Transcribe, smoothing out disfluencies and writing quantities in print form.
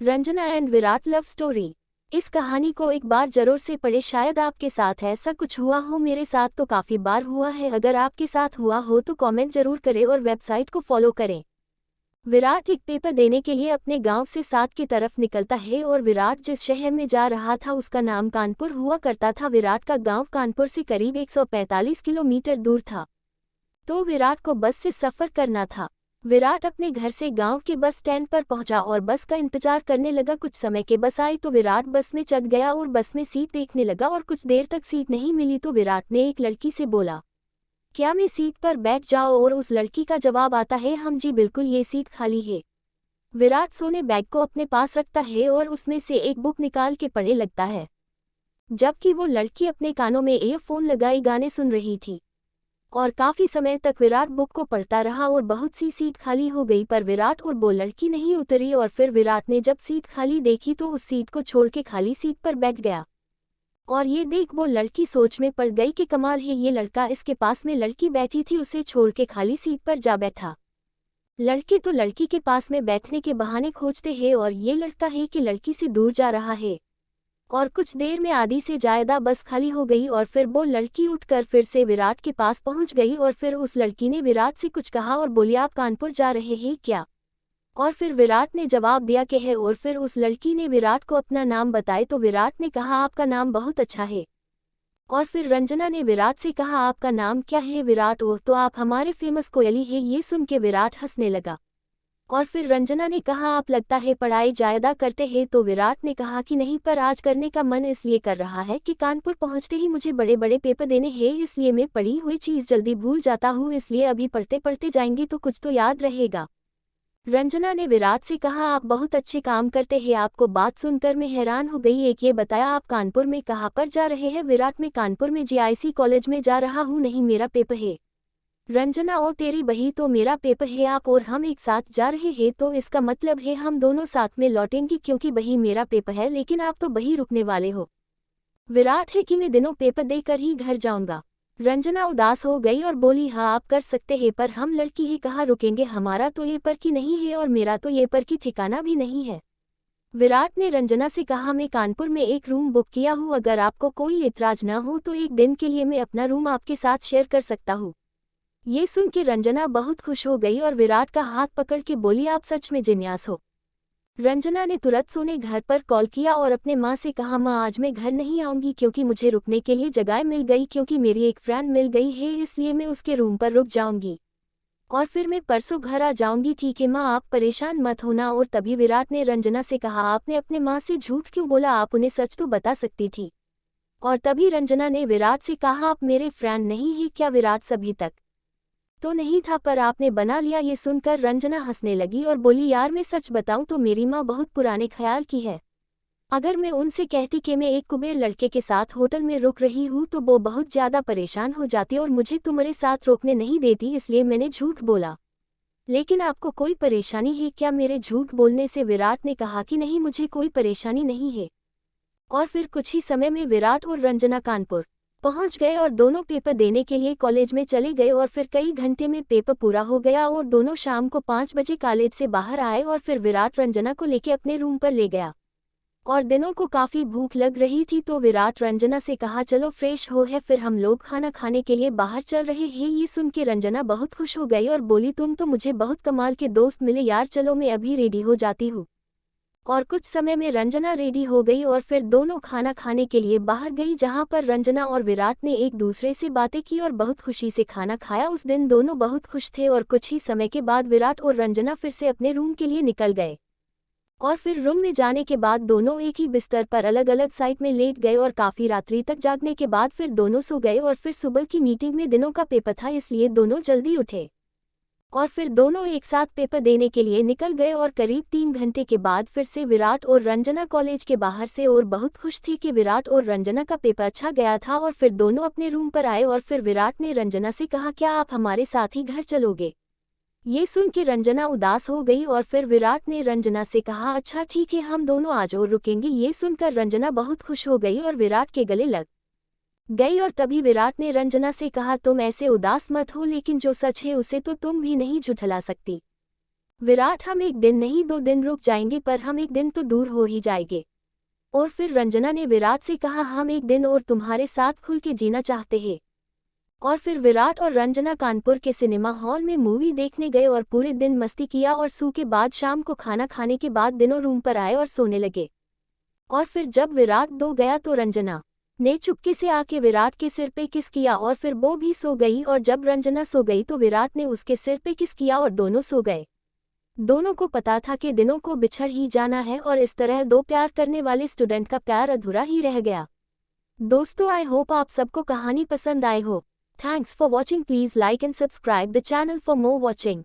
Ranjana and Virat love story. इस कहानी को एक बार जरूर से पढ़े, शायद आपके साथ ऐसा कुछ हुआ हो। मेरे साथ तो काफी बार हुआ है। अगर आपके साथ हुआ हो तो कमेंट जरूर करें और वेबसाइट को फॉलो करें। विराट एक पेपर देने के लिए अपने गांव से साथ की तरफ निकलता है और विराट जिस शहर में जा रहा था उसका नाम कानपुर हुआ करता था। विराट का गांव कानपुर से करीब 145 किलोमीटर दूर था, तो विराट को बस से सफर करना था। विराट अपने घर से गांव के बस स्टैंड पर पहुंचा और बस का इंतजार करने लगा। कुछ समय के बस आई तो विराट बस में चढ़ गया और बस में सीट देखने लगा और कुछ देर तक सीट नहीं मिली तो विराट ने एक लड़की से बोला, क्या मैं सीट पर बैठ जाऊं? और उस लड़की का जवाब आता है, हम जी बिल्कुल, ये सीट खाली है। विराट सोने बैग को अपने पास रखता है और उसमें से एक बुक निकाल के पढ़ने लगता है, जबकि वो लड़की अपने कानों में ईयरफोन लगाई गाने सुन रही थी। और काफी समय तक विराट बुक को पढ़ता रहा और बहुत सी सीट खाली हो गई, पर विराट और वो लड़की नहीं उतरी। और फिर विराट ने जब सीट खाली देखी तो उस सीट को छोड़ के खाली सीट पर बैठ गया। और ये देख वो लड़की सोच में पड़ गई कि कमाल है, ये लड़का, इसके पास में लड़की बैठी थी, उसे छोड़ के खाली सीट पर जा बैठा। लड़के तो लड़की के पास में बैठने के बहाने खोजते हैं और ये लड़का है कि लड़की से दूर जा रहा है। और कुछ देर में आधी से ज्यादा बस खाली हो गई और फिर वो लड़की उठकर फिर से विराट के पास पहुंच गई। और फिर उस लड़की ने विराट से कुछ कहा और बोली, आप कानपुर जा रहे हैं क्या? और फिर विराट ने जवाब दिया कि है। और फिर उस लड़की ने विराट को अपना नाम बताए तो विराट ने कहा, आपका नाम बहुत अच्छा है। और फिर रंजना ने विराट से कहा, आपका नाम क्या है? विराट, ओह तो आप हमारे फेमस कोयली है। ये सुन के विराट हंसने लगा। और फिर रंजना ने कहा, आप लगता है पढ़ाई ज्यादा करते हैं। तो विराट ने कहा कि नहीं, पर आज करने का मन इसलिए कर रहा है कि कानपुर पहुंचते ही मुझे बड़े बड़े पेपर देने हैं, इसलिए मैं पढ़ी हुई चीज जल्दी भूल जाता हूँ, इसलिए अभी पढ़ते पढ़ते जाएंगे तो कुछ तो याद रहेगा। रंजना ने विराट से कहा, आप बहुत अच्छे काम करते हैं। आपको बात सुनकर मैं हैरान हो गई। एक ये बताया, आप कानपुर में कहाँ पर जा रहे हैं? विराट, में कानपुर में जीआईसी कॉलेज में जा रहा हूँ। नहीं, मेरा पेपर है। रंजना, ओ तेरी बही, तो मेरा पेपर है, आप और हम एक साथ जा रहे हैं तो इसका मतलब है हम दोनों साथ में लौटेंगे, क्योंकि बही मेरा पेपर है लेकिन आप तो बही रुकने वाले हो। विराट, है कि मैं दिनों पेपर देकर ही घर जाऊंगा। रंजना उदास हो गई और बोली, हाँ आप कर सकते हैं, पर हम लड़की ही कहाँ रुकेंगे, हमारा तो ये पर की नहीं है और मेरा तो ये पर की ठिकाना भी नहीं है। विराट ने रंजना से कहा, मैं कानपुर में एक रूम बुक किया हूँ, अगर आपको कोई इतराज ना हो तो एक दिन के लिए मैं अपना रूम आपके साथ शेयर कर सकता हूँ। ये सुन के रंजना बहुत खुश हो गई और विराट का हाथ पकड़ के बोली, आप सच में जिन्यास हो। रंजना ने तुरंत सोने घर पर कॉल किया और अपने माँ से कहा, माँ आज मैं घर नहीं आऊंगी क्योंकि मुझे रुकने के लिए जगह मिल गई, क्योंकि मेरी एक फ्रेंड मिल गई है, इसलिए मैं उसके रूम पर रुक जाऊंगी और फिर मैं परसों घर आ जाऊंगी। ठीक है माँ, आप परेशान मत होना। और तभी विराट ने रंजना से कहा, आपने अपने माँ से झूठ क्यों बोला? आप उन्हें सच तो बता सकती थी। और तभी रंजना ने विराट से कहा, आप मेरे फ्रेंड नहीं है क्या? विराट, सभी तक तो नहीं था, पर आपने बना लिया। ये सुनकर रंजना हंसने लगी और बोली, यार मैं सच बताऊं तो मेरी माँ बहुत पुराने ख्याल की है। अगर मैं उनसे कहती कि मैं एक कुबेर लड़के के साथ होटल में रुक रही हूँ तो वो बहुत ज्यादा परेशान हो जाती और मुझे तुम्हारे साथ रोकने नहीं देती, इसलिए मैंने झूठ बोला। लेकिन आपको कोई परेशानी है क्या मेरे झूठ बोलने से? विराट ने कहा कि नहीं, मुझे कोई परेशानी नहीं है। और फिर कुछ ही समय में विराट और रंजना कानपुर पहुंच गए और दोनों पेपर देने के लिए कॉलेज में चले गए। और फिर कई घंटे में पेपर पूरा हो गया और दोनों शाम को 5 बजे कॉलेज से बाहर आए। और फिर विराट रंजना को लेके अपने रूम पर ले गया और दिनों को काफी भूख लग रही थी तो विराट रंजना से कहा, चलो फ्रेश हो है, फिर हम लोग खाना खाने के लिए बाहर चल रहे हैं। ये सुन के रंजना बहुत खुश हो गई और बोली, तुम तो मुझे बहुत कमाल के दोस्त मिले यार, चलो मैं अभी रेडी हो जाती हूँ। और कुछ समय में रंजना रेडी हो गई और फिर दोनों खाना खाने के लिए बाहर गई, जहां पर रंजना और विराट ने एक दूसरे से बातें की और बहुत खुशी से खाना खाया। उस दिन दोनों बहुत खुश थे और कुछ ही समय के बाद विराट और रंजना फिर से अपने रूम के लिए निकल गए। और फिर रूम में जाने के बाद दोनों एक ही बिस्तर पर अलग अलग साइड में लेट गए और काफी रात्रि तक जागने के बाद फिर दोनों सो गए। और फिर सुबह की मीटिंग में दिनों का पेपर था, इसलिए दोनों जल्दी उठे और फिर दोनों एक साथ पेपर देने के लिए निकल गए। और करीब 3 घंटे के बाद फिर से विराट और रंजना कॉलेज के बाहर से और बहुत खुश थी कि विराट और रंजना का पेपर अच्छा गया था। और फिर दोनों अपने रूम पर आए और फिर विराट ने रंजना से कहा, क्या आप हमारे साथ ही घर चलोगे? ये सुन के रंजना उदास हो गई और फिर विराट ने रंजना से कहा, अच्छा ठीक है, हम दोनों आज और रुकेंगे। ये सुनकर रंजना बहुत खुश हो गई और विराट के गले लग गई। और तभी विराट ने रंजना से कहा, तुम ऐसे उदास मत हो, लेकिन जो सच है उसे तो तुम भी नहीं झुठला सकती। विराट, हम एक दिन नहीं 2 दिन रुक जाएंगे, पर हम एक दिन तो दूर हो ही जाएंगे। और फिर रंजना ने विराट से कहा, हम एक दिन और तुम्हारे साथ खुल के जीना चाहते हैं। और फिर विराट और रंजना कानपुर के सिनेमा हॉल में मूवी देखने गए और पूरे दिन मस्ती किया और सो के बाद शाम को खाना खाने के बाद दिनों रूम पर आए और सोने लगे। और फिर जब विराट दो गया तो रंजना ने चुपके से आके विराट के सिर पे किस किया और फिर वो भी सो गई, और जब रंजना सो गई तो विराट ने उसके सिर पे किस किया और दोनों सो गए। दोनों को पता था कि दिनों को बिछड़ ही जाना है, और इस तरह दो प्यार करने वाले स्टूडेंट का प्यार अधूरा ही रह गया। दोस्तों, आई होप आप सबको कहानी पसंद आए हो। Thanks for watching. Please like and subscribe the channel for more watching.